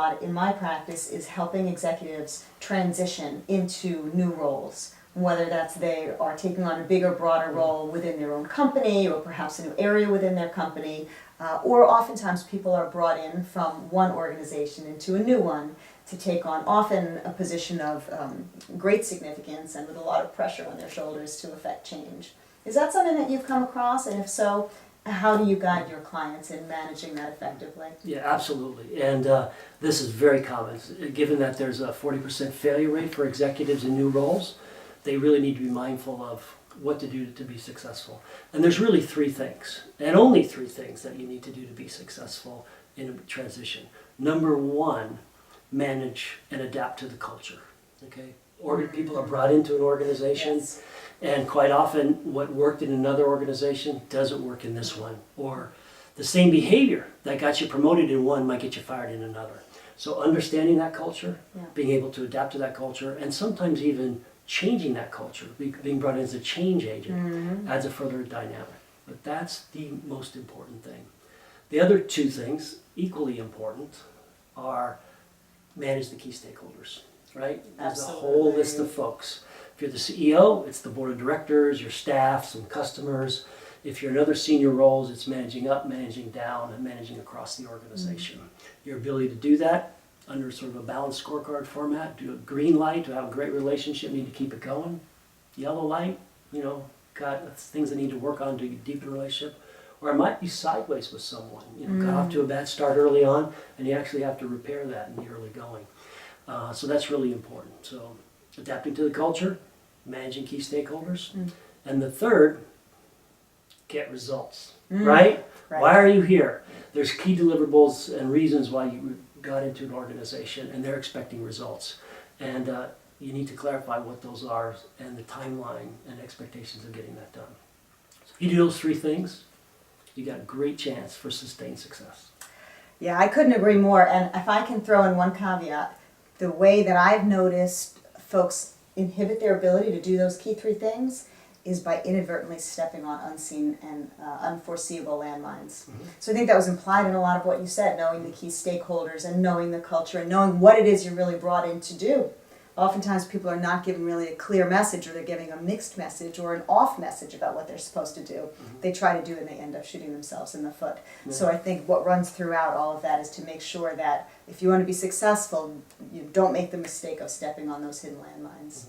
lot in my practice is helping executives transition into new roles, whether that's they are taking on a bigger, broader role within their own company or perhaps a new area within their company, or oftentimes people are brought in from one organization into a new one to take on often a position of great significance and with a lot of pressure on their shoulders to affect change. Is that something that you've come across, and if so, how do you guide your clients in managing that effectively? Yeah, absolutely. And this is very common. Given that there's a 40% failure rate for executives in new roles, they really need to be mindful of what to do to be successful. And there's really three things, and only three things that you need to do to be successful in a transition. Number one, manage and adapt to the culture. Okay? People are brought into an organization, Yes. and quite often what worked in another organization doesn't work in this one. Or the same behavior that got you promoted in one might get you fired in another. So understanding that culture, being able to adapt to that culture, and sometimes even changing that culture, being brought in as a change agent, adds a further dynamic. But that's the most important thing. The other two things, equally important, are manage the key stakeholders, right? There's a whole list of folks. If you're the CEO, it's the board of directors, your staff, some customers. If you're in other senior roles, it's managing up, managing down, and managing across the organization. Your ability to do that under sort of a balanced scorecard format, do a green light to have a great relationship, need to keep it going. Yellow light, got things that need to work on to deepen a relationship. Or it might be sideways with someone, got off to a bad start early on, and you actually have to repair that in the early going. So that's really important. So adapting to the culture, managing key stakeholders. And the third, get results, right? Why are you here? There's key deliverables and reasons why you got into an organization, and they're expecting results. And you need to clarify what those are and the timeline and expectations of getting that done. So if you do those three things, you got a great chance for sustained success. Yeah, I couldn't agree more. And if I can throw in one caveat, the way that I've noticed folks inhibit their ability to do those key three things is by inadvertently stepping on unseen and unforeseeable landmines. So I think that was implied in a lot of what you said, knowing the key stakeholders and knowing the culture and knowing what it is you're really brought in to do. Oftentimes people are not given really a clear message, or they're giving a mixed message or an off message about what they're supposed to do. They try to do and they end up shooting themselves in the foot. So I think what runs throughout all of that is to make sure that if you want to be successful, you don't make the mistake of stepping on those hidden landmines.